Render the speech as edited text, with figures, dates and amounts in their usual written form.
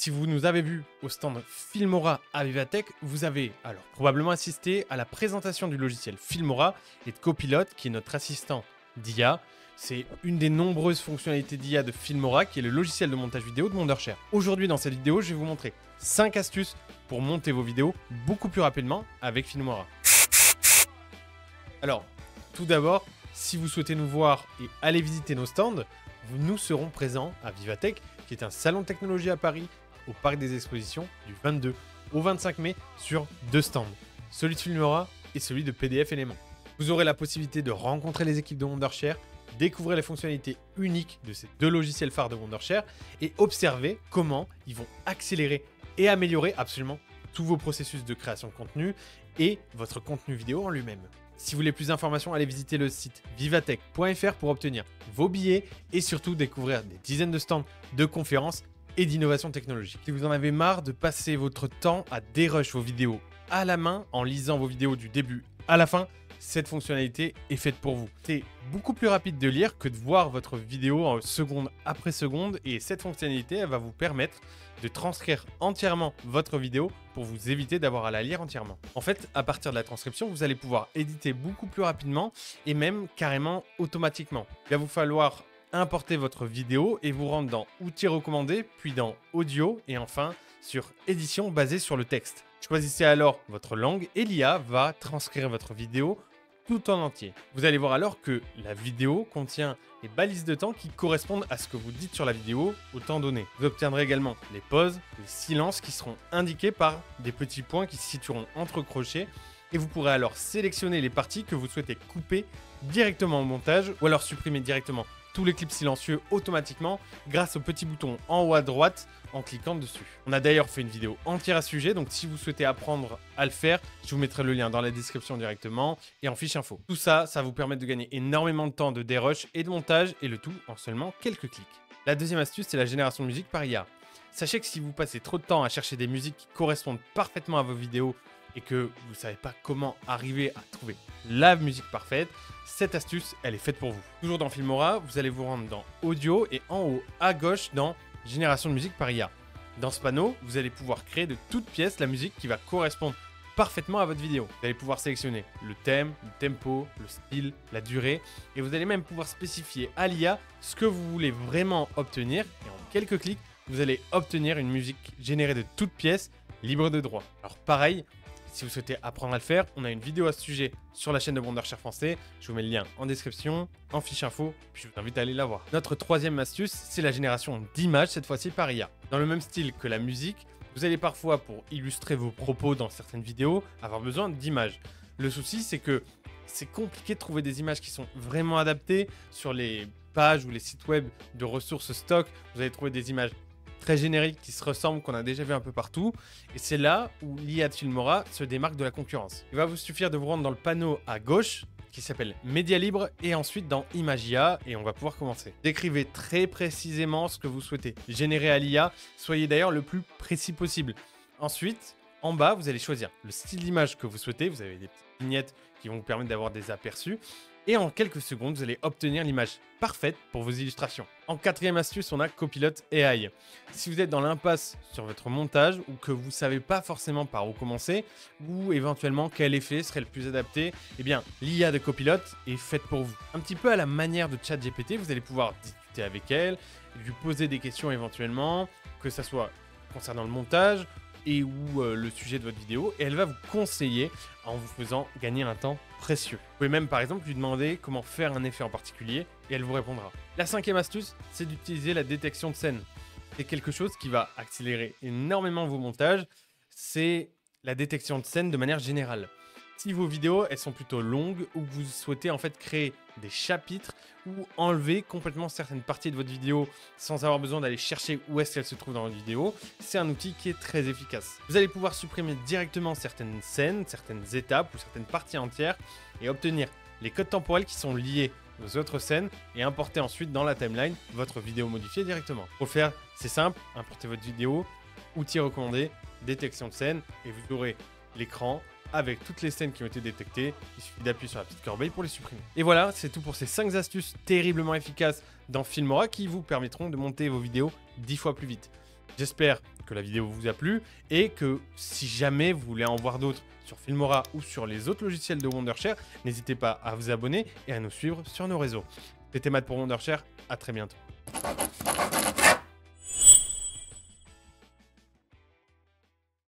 Si vous nous avez vu au stand Filmora à Vivatech, vous avez alors probablement assisté à la présentation du logiciel Filmora et de Copilot, qui est notre assistant d'IA. C'est une des nombreuses fonctionnalités d'IA de Filmora, qui est le logiciel de montage vidéo de Wondershare. Aujourd'hui, dans cette vidéo, je vais vous montrer 5 astuces pour monter vos vidéos beaucoup plus rapidement avec Filmora. Alors, tout d'abord, si vous souhaitez nous voir et aller visiter nos stands, nous serons présents à Vivatech, qui est un salon de technologie à Paris, au Parc des Expositions, du 22 au 25 mai, sur 2 stands, celui de Filmora et celui de PDF Element. Vous aurez la possibilité de rencontrer les équipes de Wondershare, découvrir les fonctionnalités uniques de ces 2 logiciels phares de Wondershare et observer comment ils vont accélérer et améliorer absolument tous vos processus de création de contenu et votre contenu vidéo en lui-même. Si vous voulez plus d'informations, allez visiter le site vivatech.fr pour obtenir vos billets et surtout découvrir des dizaines de stands de conférences et d'innovation technologique. Si vous en avez marre de passer votre temps à dérush vos vidéos à la main en lisant vos vidéos du début à la fin, cette fonctionnalité est faite pour vous. C'est beaucoup plus rapide de lire que de voir votre vidéo en seconde après seconde et cette fonctionnalité elle va vous permettre de transcrire entièrement votre vidéo pour vous éviter d'avoir à la lire entièrement. En fait, à partir de la transcription, vous allez pouvoir éditer beaucoup plus rapidement et même carrément automatiquement. Il va vous falloir importer votre vidéo et vous rendre dans Outils recommandés, puis dans Audio et enfin sur Édition basée sur le texte. Choisissez alors votre langue et l'IA va transcrire votre vidéo tout en entier. Vous allez voir alors que la vidéo contient les balises de temps qui correspondent à ce que vous dites sur la vidéo au temps donné. Vous obtiendrez également les pauses, les silences qui seront indiqués par des petits points qui se situeront entre crochets et vous pourrez alors sélectionner les parties que vous souhaitez couper directement au montage ou alors supprimer directement tous les clips silencieux automatiquement grâce au petit bouton en haut à droite en cliquant dessus. On a d'ailleurs fait une vidéo entière à ce sujet, donc si vous souhaitez apprendre à le faire, je vous mettrai le lien dans la description directement et en fiche info. Tout ça, ça vous permet de gagner énormément de temps de dérush et de montage et le tout en seulement quelques clics. La deuxième astuce, c'est la génération de musique par IA. Sachez que si vous passez trop de temps à chercher des musiques qui correspondent parfaitement à vos vidéos et que vous ne savez pas comment arriver à trouver la musique parfaite, cette astuce, elle est faite pour vous. Toujours dans Filmora, vous allez vous rendre dans Audio et en haut à gauche dans Génération de musique par IA. Dans ce panneau, vous allez pouvoir créer de toutes pièces la musique qui va correspondre parfaitement à votre vidéo. Vous allez pouvoir sélectionner le thème, le tempo, le style, la durée et vous allez même pouvoir spécifier à l'IA ce que vous voulez vraiment obtenir et en quelques clics, vous allez obtenir une musique générée de toutes pièces libre de droit. Alors pareil, si vous souhaitez apprendre à le faire, on a une vidéo à ce sujet sur la chaîne de Wondershare français. Je vous mets le lien en description, en fiche info, puis je vous invite à aller la voir. Notre troisième astuce, c'est la génération d'images, cette fois-ci par IA. Dans le même style que la musique, vous allez parfois, pour illustrer vos propos dans certaines vidéos, avoir besoin d'images. Le souci, c'est que c'est compliqué de trouver des images qui sont vraiment adaptées sur les pages ou les sites web de ressources stock. Vous allez trouver des images très génériques qui se ressemblent, qu'on a déjà vu un peu partout. Et c'est là où l'IA de Filmora se démarque de la concurrence. Il va vous suffire de vous rendre dans le panneau à gauche qui s'appelle Média libre et ensuite dans Image IA et on va pouvoir commencer. Décrivez très précisément ce que vous souhaitez générer à l'IA. Soyez d'ailleurs le plus précis possible. Ensuite, en bas, vous allez choisir le style d'image que vous souhaitez. Vous avez des petites vignettes qui vont vous permettre d'avoir des aperçus. Et en quelques secondes, vous allez obtenir l'image parfaite pour vos illustrations. En quatrième astuce, on a Copilot AI. Si vous êtes dans l'impasse sur votre montage ou que vous ne savez pas forcément par où commencer ou éventuellement quel effet serait le plus adapté, eh bien l'IA de Copilot est faite pour vous. Un petit peu à la manière de ChatGPT, vous allez pouvoir discuter avec elle, lui poser des questions éventuellement, que ce soit concernant le montage et ou le sujet de votre vidéo et elle va vous conseiller en vous faisant gagner un temps précieux. Vous pouvez même par exemple lui demander comment faire un effet en particulier et elle vous répondra. La cinquième astuce, c'est d'utiliser la détection de scène. C'est quelque chose qui va accélérer énormément vos montages, c'est la détection de scène de manière générale. Si vos vidéos elles sont plutôt longues ou que vous souhaitez en fait créer des chapitres ou enlever complètement certaines parties de votre vidéo sans avoir besoin d'aller chercher où est-ce qu'elle se trouve dans votre vidéo, c'est un outil qui est très efficace. Vous allez pouvoir supprimer directement certaines scènes, certaines étapes ou certaines parties entières et obtenir les codes temporels qui sont liés aux autres scènes et importer ensuite dans la timeline votre vidéo modifiée directement. Pour le faire, c'est simple, importez votre vidéo, outils recommandés, détection de scène et vous aurez l'écran avec toutes les scènes qui ont été détectées. Il suffit d'appuyer sur la petite corbeille pour les supprimer. Et voilà, c'est tout pour ces 5 astuces terriblement efficaces dans Filmora qui vous permettront de monter vos vidéos 10 fois plus vite. J'espère que la vidéo vous a plu et que si jamais vous voulez en voir d'autres sur Filmora ou sur les autres logiciels de Wondershare, n'hésitez pas à vous abonner et à nous suivre sur nos réseaux. C'était Matt pour Wondershare, à très bientôt.